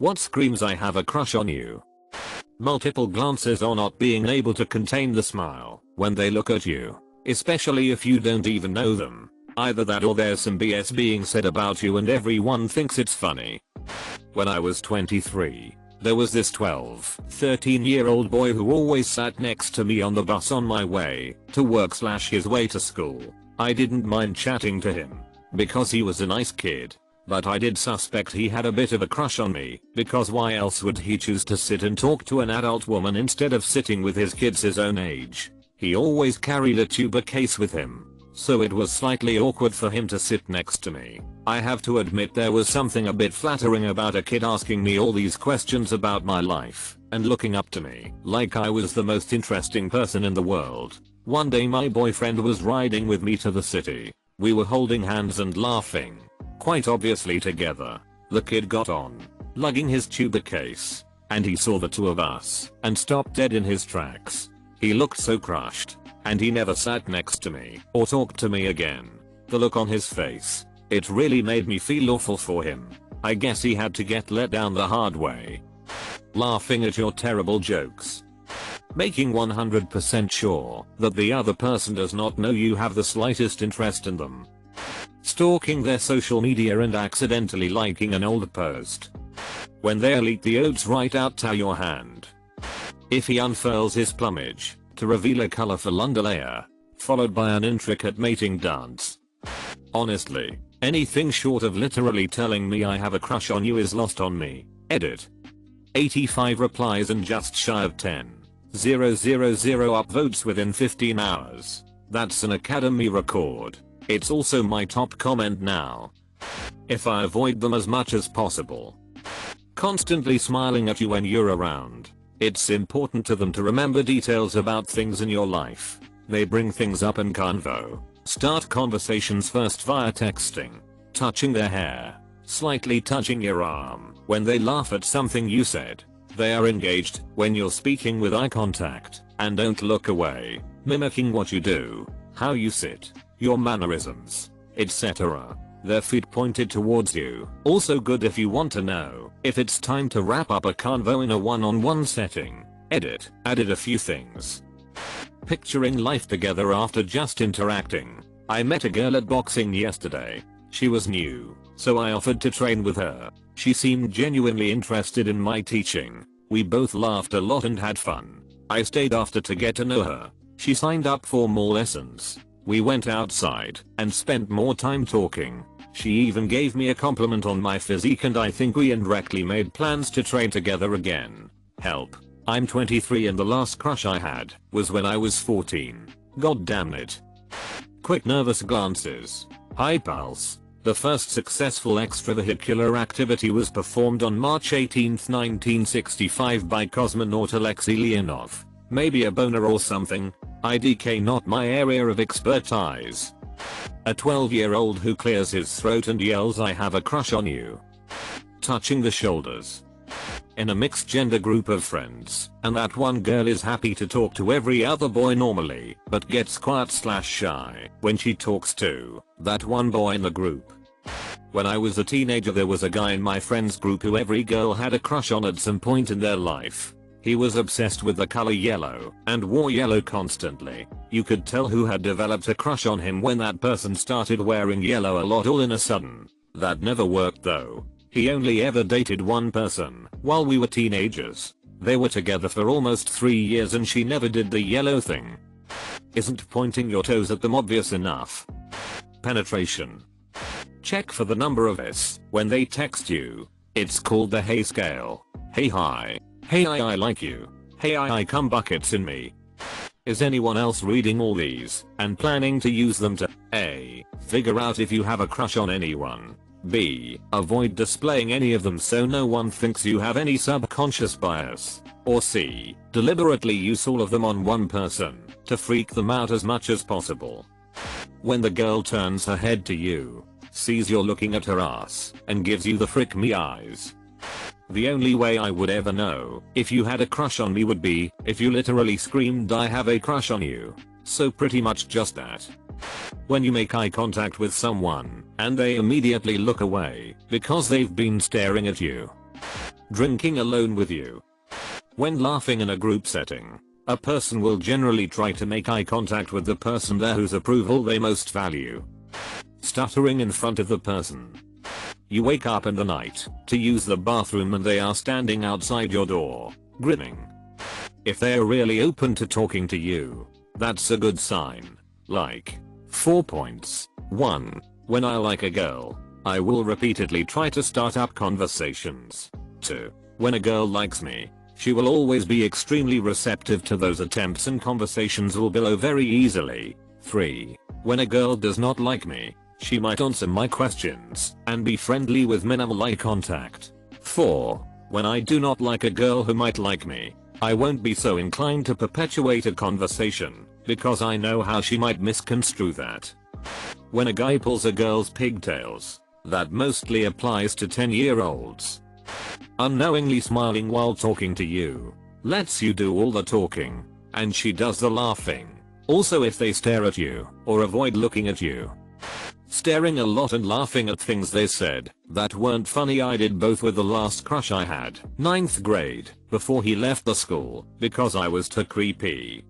What screams I have a crush on you? Multiple glances or not being able to contain the smile when they look at you, especially if you don't even know them. Either that or there's some BS being said about you and everyone thinks it's funny. When I was 23, there was this 13-year-old boy who always sat next to me on the bus on my way to work / his way to school. I didn't mind chatting to him because he was a nice kid, but I did suspect he had a bit of a crush on me, because why else would he choose to sit and talk to an adult woman instead of sitting with his kids his own age? He always carried a tuber case with him, so it was slightly awkward for him to sit next to me. I have to admit there was something a bit flattering about a kid asking me all these questions about my life and looking up to me like I was the most interesting person in the world. One day my boyfriend was riding with me to the city. We were holding hands and laughing, quite obviously together. The kid got on, lugging his tuber case, and he saw the two of us and stopped dead in his tracks. He looked so crushed, and he never sat next to me or talked to me again. The look on his face, it really made me feel awful for him. I guess he had to get let down the hard way. Laughing at your terrible jokes. Making 100% sure that the other person does not know you have the slightest interest in them. Stalking their social media and accidentally liking an old post. When they'll eat the oats right out to your hand. If he unfurls his plumage to reveal a colorful underlayer, followed by an intricate mating dance. Honestly, anything short of literally telling me I have a crush on you is lost on me. Edit. 85 replies and just shy of 10,000 upvotes within 15 hours. That's an Academy record. It's also my top comment now. If I avoid them as much as possible. Constantly smiling at you when you're around. It's important to them to remember details about things in your life. They bring things up in convo. Start conversations first via texting. Touching their hair. Slightly touching your arm when they laugh at something you said. They are engaged when you're speaking with eye contact and don't look away. Mimicking what you do, how you sit, your mannerisms, etc. Their feet pointed towards you. Also good if you want to know if it's time to wrap up a convo in a one-on-one setting. Edit. Added a few things. Picturing life together after just interacting. I met a girl at boxing yesterday. She was new, so I offered to train with her. She seemed genuinely interested in my teaching. We both laughed a lot and had fun. I stayed after to get to know her. She signed up for more lessons. We went outside and spent more time talking. She even gave me a compliment on my physique, and I think we indirectly made plans to train together again. Help. I'm 23 and the last crush I had was when I was 14. God damn it. Quick nervous glances. Hi pals. The first successful extravehicular activity was performed on March 18, 1965 by cosmonaut Alexei Leonov. Maybe a boner or something. IDK not my area of expertise. A 12-year-old who clears his throat and yells I have a crush on you. Touching the shoulders. In a mixed gender group of friends, and that one girl is happy to talk to every other boy normally, but gets quiet / shy when she talks to that one boy in the group. When I was a teenager there was a guy in my friends group who every girl had a crush on at some point in their life. He was obsessed with the color yellow and wore yellow constantly. You could tell who had developed a crush on him when that person started wearing yellow a lot all in a sudden. That never worked though. He only ever dated one person while we were teenagers. They were together for almost 3 years and she never did the yellow thing. Isn't pointing your toes at them obvious enough? Penetration. Check for the number of S when they text you. It's called the hey scale. Hey hi. Hey I like you. Hey I come buckets in me. Is anyone else reading all these and planning to use them to A. Figure out if you have a crush on anyone, B. Avoid displaying any of them so no one thinks you have any subconscious bias, or C. Deliberately use all of them on one person to freak them out as much as possible. When the girl turns her head to you, sees you're looking at her ass, and gives you the frick me eyes. The only way I would ever know if you had a crush on me would be if you literally screamed I have a crush on you. So pretty much just that. When you make eye contact with someone and they immediately look away because they've been staring at you. Drinking alone with you. When laughing in a group setting, a person will generally try to make eye contact with the person there whose approval they most value. Stuttering in front of the person. You wake up in the night to use the bathroom and they are standing outside your door, grinning. If they are really open to talking to you, that's a good sign. Like, 4 points. 1. When I like a girl, I will repeatedly try to start up conversations. 2. When a girl likes me, she will always be extremely receptive to those attempts and conversations will blow very easily. 3. When a girl does not like me, she might answer my questions and be friendly with minimal eye contact. 4. When I do not like a girl who might like me, I won't be so inclined to perpetuate a conversation because I know how she might misconstrue that. When a guy pulls a girl's pigtails, that mostly applies to 10-year-olds. Unknowingly smiling while talking to you, lets you do all the talking, and she does the laughing. Also if they stare at you, or avoid looking at you. Staring a lot and laughing at things they said that weren't funny. I did both with the last crush I had, 9th grade, before he left the school, because I was too creepy.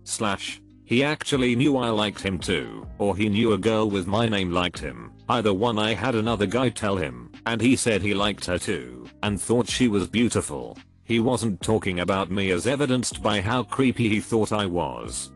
He actually knew I liked him too, or he knew a girl with my name liked him. Either one. I had another guy tell him, and he said he liked her too, and thought she was beautiful. He wasn't talking about me as evidenced by how creepy he thought I was.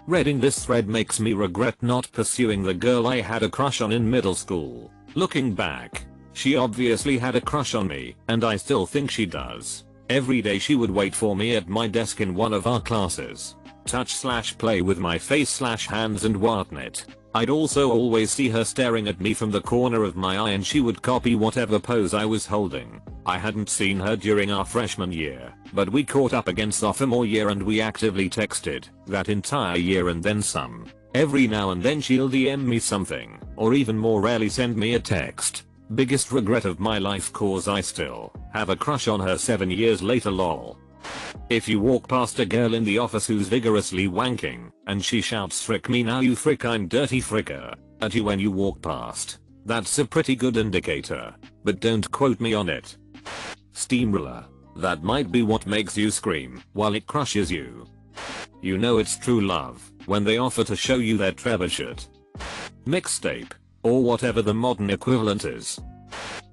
Reading this thread makes me regret not pursuing the girl I had a crush on in middle school. Looking back, she obviously had a crush on me, and I still think she does. Every day she would wait for me at my desk in one of our classes. Touch/play with my face/hands and whatnot. I'd also always see her staring at me from the corner of my eye and she would copy whatever pose I was holding. I hadn't seen her during our freshman year, but we caught up again sophomore year and we actively texted that entire year and then some. Every now and then she'll DM me something, or even more rarely send me a text. Biggest regret of my life cause I still have a crush on her 7 years later lol. If you walk past a girl in the office who's vigorously wanking, and she shouts "frick me now you frick I'm dirty fricker" at you when you walk past, that's a pretty good indicator, but don't quote me on it. Steamroller. That might be what makes you scream while it crushes you. You know it's true love when they offer to show you their trebuchet. Mixtape. Or whatever the modern equivalent is.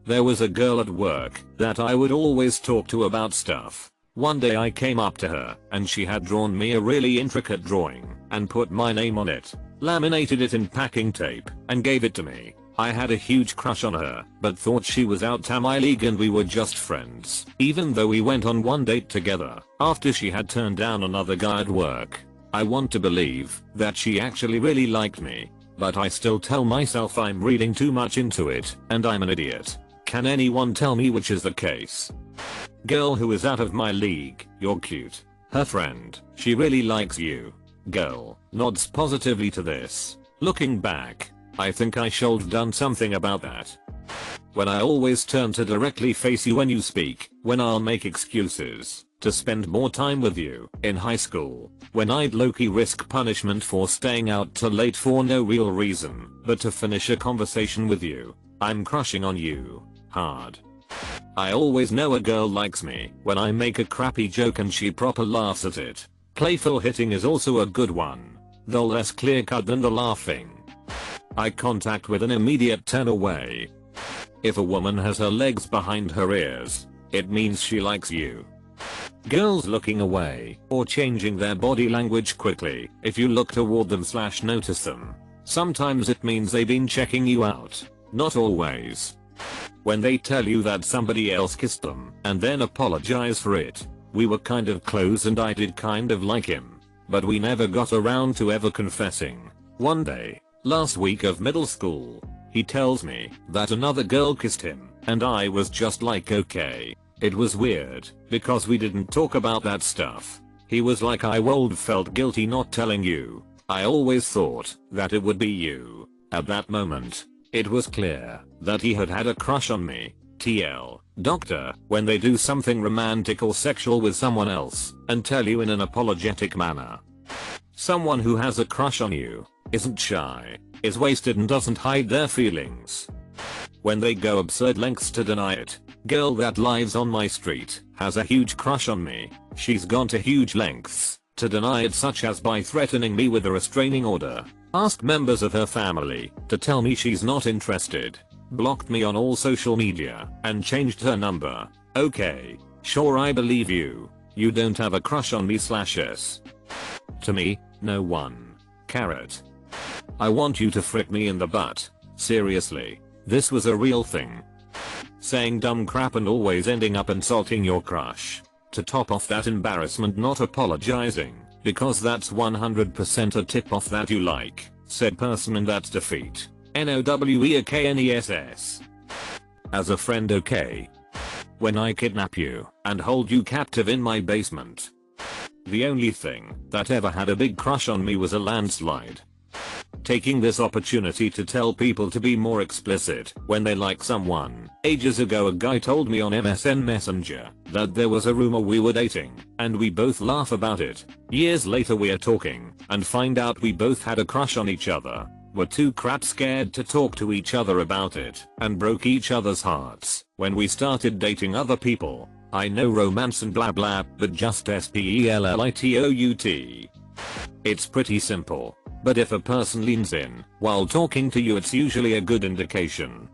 There was a girl at work that I would always talk to about stuff. One day I came up to her and she had drawn me a really intricate drawing and put my name on it, laminated it in packing tape, and gave it to me. I had a huge crush on her, but thought she was out of my league and we were just friends, even though we went on one date together after she had turned down another guy at work. I want to believe that she actually really liked me, but I still tell myself I'm reading too much into it and I'm an idiot. Can anyone tell me which is the case? Girl who is out of my league, you're cute. Her friend, she really likes you. Girl, nods positively to this. Looking back, I think I should have done something about that. When I always turn to directly face you when you speak, when I'll make excuses to spend more time with you. In high school, when I'd low-key risk punishment for staying out till late for no real reason, but to finish a conversation with you. I'm crushing on you. Hard. I always know a girl likes me when I make a crappy joke and she proper laughs at it. Playful hitting is also a good one, though less clear cut than the laughing. Eye contact with an immediate turn away. If a woman has her legs behind her ears, it means she likes you. Girls looking away or changing their body language quickly if you look toward them/notice them. Sometimes it means they've been checking you out. Not always. When they tell you that somebody else kissed them and then apologize for it. We were kind of close and I did kind of like him, but we never got around to ever confessing. One day, last week of middle school, he tells me that another girl kissed him and I was just like okay. It was weird because we didn't talk about that stuff. He was like I would felt guilty not telling you. I always thought that it would be you. At that moment, it was clear that he had a crush on me. TL. Doctor, when they do something romantic or sexual with someone else and tell you in an apologetic manner. Someone who has a crush on you isn't shy, is wasted and doesn't hide their feelings. when they go absurd lengths to deny it. Girl that lives on my street has a huge crush on me. She's gone to huge lengths to deny it, such as by threatening me with a restraining order. Asked members of her family to tell me she's not interested. Blocked me on all social media and changed her number. Okay, sure, I believe you. You don't have a crush on me/s. To me, no one. Carrot. I want you to frick me in the butt. Seriously, this was a real thing. Saying dumb crap and always ending up insulting your crush. To top off that embarrassment, not apologizing, because that's 100% a tip off that you like said person, and that's defeat. NOWEAKNESS. As a friend, okay. When I kidnap you and hold you captive in my basement. The only thing that ever had a big crush on me was a landslide. Taking this opportunity to tell people to be more explicit when they like someone. Ages ago, a guy told me on MSN Messenger that there was a rumor we were dating, and we both laugh about it. Years later we are talking and find out we both had a crush on each other. Were too crap scared to talk to each other about it and broke each other's hearts when we started dating other people. I know romance and blah blah, but just SPELLITOUT. It's pretty simple. But if a person leans in while talking to you, it's usually a good indication.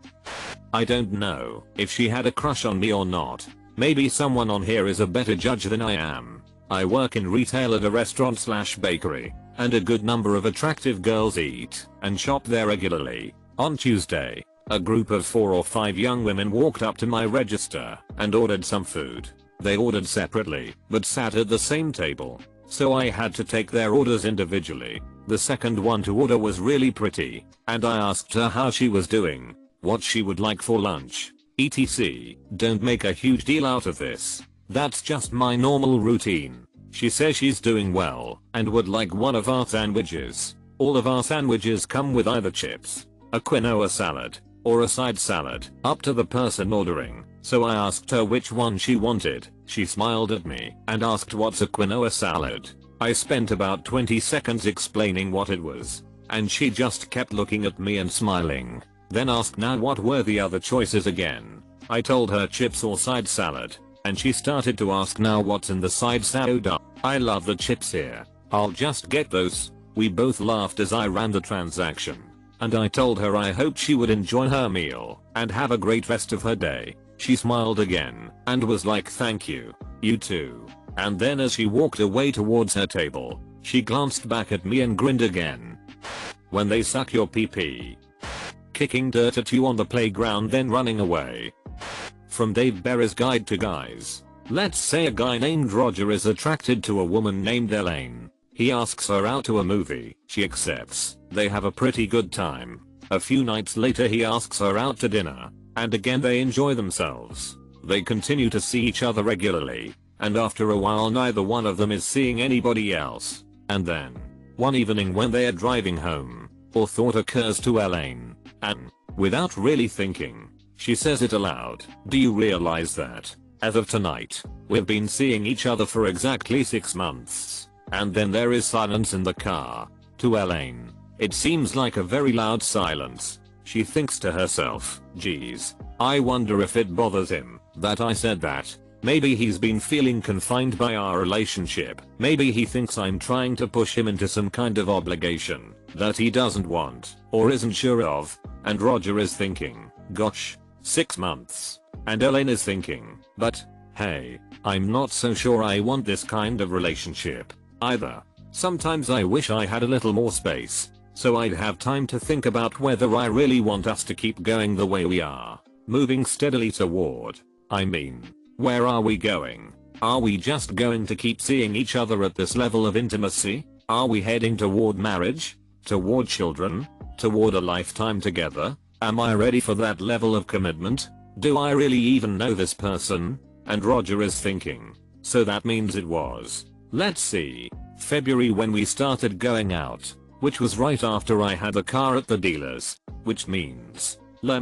I don't know if she had a crush on me or not. Maybe someone on here is a better judge than I am. I work in retail at a restaurant/bakery, and a good number of attractive girls eat and shop there regularly. On Tuesday, a group of 4 or 5 young women walked up to my register and ordered some food. They ordered separately, but sat at the same table, so I had to take their orders individually. The second one to order was really pretty, and I asked her how she was doing, what she would like for lunch, etc. Don't make a huge deal out of this. That's just my normal routine. She says she's doing well and would like one of our sandwiches. All of our sandwiches come with either chips, a quinoa salad, or a side salad, up to the person ordering. So I asked her which one she wanted. She smiled at me and asked what's a quinoa salad. I spent about 20 seconds explaining what it was, and she just kept looking at me and smiling. Then asked now what were the other choices again. I told her chips or side salad, and she started to ask now what's in the side salad. I love the chips here. I'll just get those. We both laughed as I ran the transaction, and I told her I hoped she would enjoy her meal and have a great rest of her day. She smiled again and was like, thank you. You too. And then as she walked away towards her table, she glanced back at me and grinned again. When they suck your pee-pee. Kicking dirt at you on the playground then running away. From Dave Berry's Guide to Guys. Let's say a guy named Roger is attracted to a woman named Elaine. He asks her out to a movie. She accepts. They have a pretty good time. A few nights later he asks her out to dinner, and again they enjoy themselves. They continue to see each other regularly, and after a while neither one of them is seeing anybody else. And then, one evening when they are driving home, a thought occurs to Elaine, and, without really thinking, she says it aloud. Do you realize that, as of tonight, we've been seeing each other for exactly 6 months? And then there is silence in the car. To Elaine, it seems like a very loud silence. She thinks to herself, geez, I wonder if it bothers him that I said that. Maybe he's been feeling confined by our relationship. Maybe he thinks I'm trying to push him into some kind of obligation that he doesn't want or isn't sure of. And Roger is thinking, gosh, 6 months. And Elaine is thinking, but, hey, I'm not so sure I want this kind of relationship either. Sometimes I wish I had a little more space, so I'd have time to think about whether I really want us to keep going the way we are. Moving steadily toward. Where are we going? Are we just going to keep seeing each other at this level of intimacy? Are we heading toward marriage? Toward children? Toward a lifetime together? Am I ready for that level of commitment? Do I really even know this person? And Roger is thinking, so that means it was, let's see, February when we started going out, which was right after I had the car at the dealer's, which means,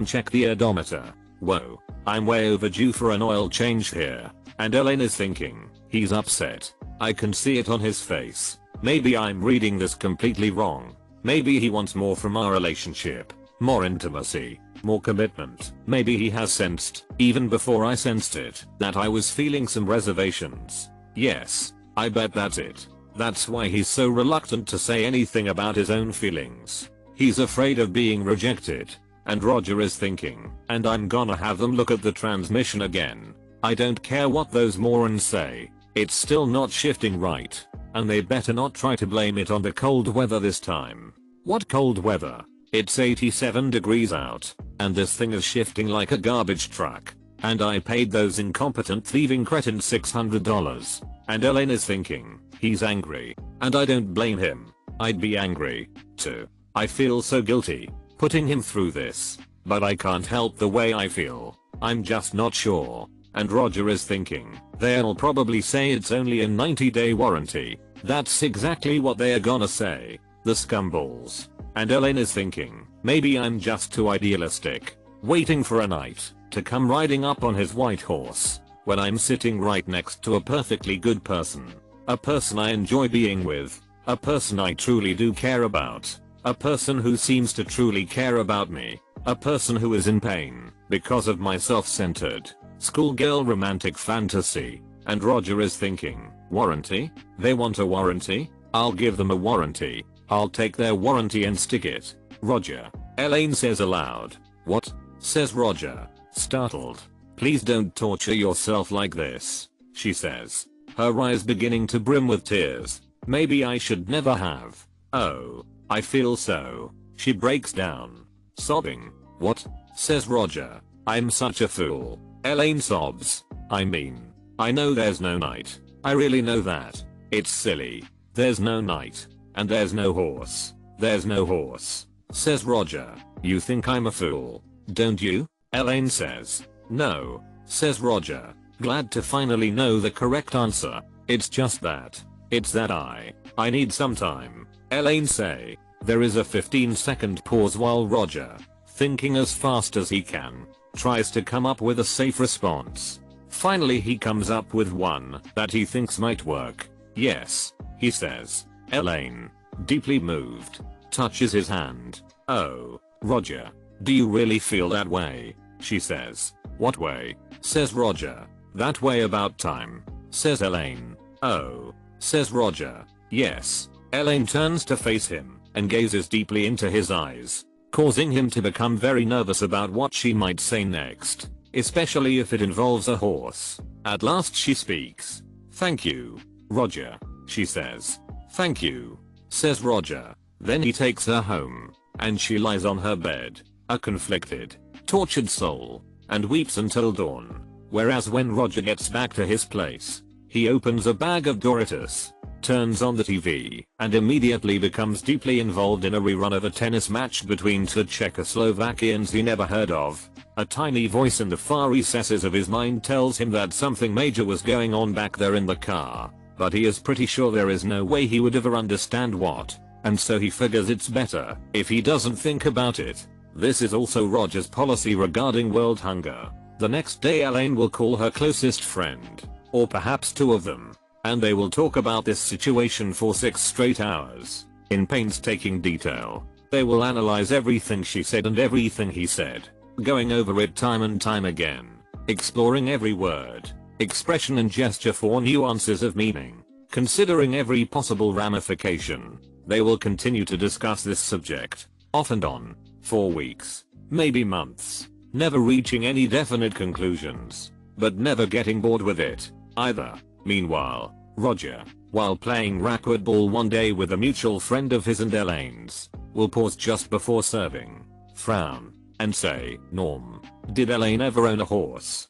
check the odometer. Whoa, I'm way overdue for an oil change here. And Elaine is thinking, he's upset. I can see it on his face. Maybe I'm reading this completely wrong. Maybe he wants more from our relationship. More intimacy. More commitment. Maybe he has sensed, even before I sensed it, that I was feeling some reservations. Yes, I bet that's it. That's why he's so reluctant to say anything about his own feelings. He's afraid of being rejected. And Roger is thinking, and I'm gonna have them look at the transmission again. I don't care what those morons say. It's still not shifting right. And they better not try to blame it on the cold weather this time. What cold weather? It's 87 degrees out. And this thing is shifting like a garbage truck. And I paid those incompetent thieving cretins $600. And Elaine is thinking, he's angry. And I don't blame him. I'd be angry, too. I feel so guilty putting him through this. But I can't help the way I feel. I'm just not sure. And Roger is thinking, they'll probably say it's only a 90-day warranty. That's exactly what they're gonna say. The scumballs. And Elaine is thinking, maybe I'm just too idealistic. Waiting for a knight to come riding up on his white horse. When I'm sitting right next to a perfectly good person. A person I enjoy being with. A person I truly do care about. A person who seems to truly care about me. A person who is in pain because of my self-centered schoolgirl romantic fantasy. And Roger is thinking, warranty? They want a warranty? I'll give them a warranty. I'll take their warranty and stick it. Roger. Elaine says aloud. What? Says Roger, startled. Please don't torture yourself like this, she says. Her eyes beginning to brim with tears. Maybe I should never have. Oh. I feel so. She breaks down. Sobbing. What? Says Roger. I'm such a fool. Elaine sobs. I mean, I know there's no knight. I really know that. It's silly. There's no knight. And there's no horse. There's no horse. Says Roger. You think I'm a fool, don't you? Elaine says. No. Says Roger. Glad to finally know the correct answer. It's just that. It's that I need some time. Elaine say. There is a 15-second pause while Roger, thinking as fast as he can, tries to come up with a safe response. Finally he comes up with one that he thinks might work. Yes, he says. Elaine, deeply moved, touches his hand. Oh, Roger, do you really feel that way? She says. What way? Says Roger. That way about time. Says Elaine. Oh. Says Roger. Yes. Elaine turns to face him and gazes deeply into his eyes, causing him to become very nervous about what she might say next, especially if it involves a horse. At last she speaks. Thank you, Roger, she says. Thank you, says Roger. Then he takes her home, and she lies on her bed, a conflicted, tortured soul, and weeps until dawn. Whereas when Roger gets back to his place, he opens a bag of Doritos, turns on the TV, and immediately becomes deeply involved in a rerun of a tennis match between two Czechoslovakians he never heard of. A tiny voice in the far recesses of his mind tells him that something major was going on back there in the car, but he is pretty sure there is no way he would ever understand what, and so he figures it's better if he doesn't think about it. This is also Roger's policy regarding world hunger. The next day Elaine will call her closest friend, or perhaps two of them, and they will talk about this situation for 6 straight hours. In painstaking detail. They will analyze everything she said and everything he said, going over it time and time again, exploring every word, expression and gesture for nuances of meaning, considering every possible ramification. They will continue to discuss this subject, off and on, for weeks, maybe months, never reaching any definite conclusions, but never getting bored with it, either. Meanwhile, Roger, while playing racquetball one day with a mutual friend of his and Elaine's, will pause just before serving, frown, and say, Norm, did Elaine ever own a horse?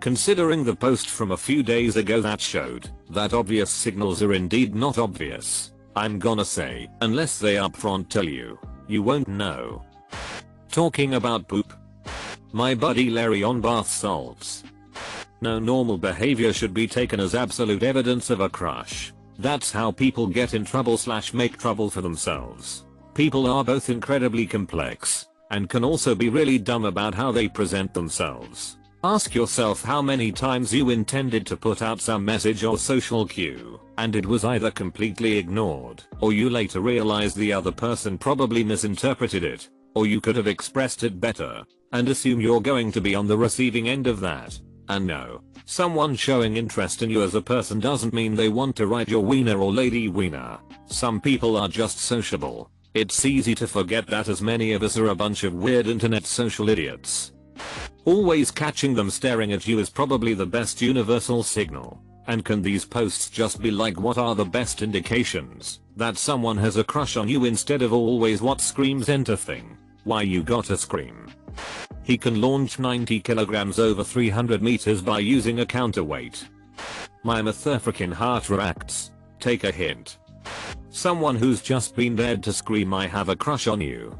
Considering the post from a few days ago that showed that obvious signals are indeed not obvious, I'm gonna say, unless they upfront tell you, you won't know. Talking about poop. My buddy Larry on bath salts. No normal behavior should be taken as absolute evidence of a crush. That's how people get in trouble / make trouble for themselves. People are both incredibly complex, and can also be really dumb about how they present themselves. Ask yourself how many times you intended to put out some message or social cue, and it was either completely ignored, or you later realized the other person probably misinterpreted it, or you could have expressed it better, and assume you're going to be on the receiving end of that. And no, someone showing interest in you as a person doesn't mean they want to ride your wiener or lady wiener. Some people are just sociable. It's easy to forget that, as many of us are a bunch of weird internet social idiots. Always catching them staring at you is probably the best universal signal. And can these posts just be like, what are the best indications that someone has a crush on you, instead of always what screams enter thing? Why you gotta scream? He can launch 90 kilograms over 300 meters by using a counterweight. My motherfucking heart reacts. Take a hint. Someone who's just been dared to scream I have a crush on you.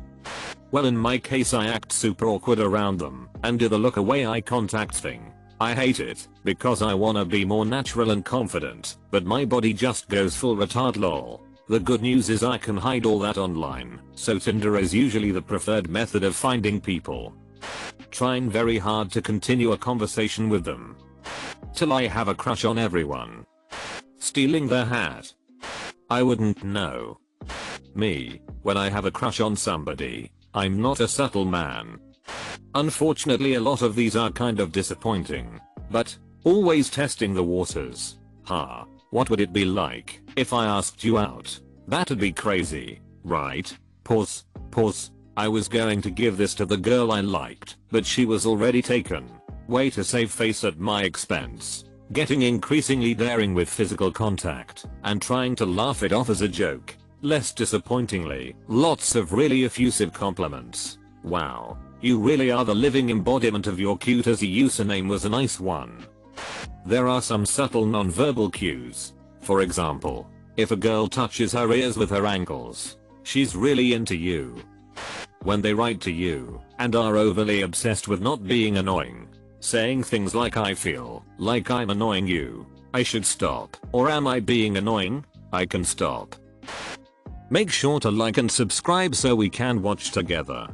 Well, in my case I act super awkward around them and do the look away eye contact thing. I hate it because I wanna be more natural and confident, but my body just goes full retard lol. The good news is I can hide all that online, so Tinder is usually the preferred method of finding people. Trying very hard to continue a conversation with them. Till I have a crush on everyone. Stealing their hat. I wouldn't know. Me, when I have a crush on somebody, I'm not a subtle man. Unfortunately, a lot of these are kind of disappointing, but always testing the waters. What would it be like if I asked you out? That'd be crazy, right? Pause. I was going to give this to the girl I liked, but she was already taken. Way to save face at my expense. Getting increasingly daring with physical contact and trying to laugh it off as a joke. Less disappointingly, lots of really effusive compliments. Wow, you really are the living embodiment of your cute as a username was a nice one. There are some subtle non-verbal cues. For example, if a girl touches her ears with her ankles, she's really into you. When they write to you and are overly obsessed with not being annoying, saying things like I feel like I'm annoying you, I should stop, or am I being annoying? I can stop. Make sure to like and subscribe so we can watch together.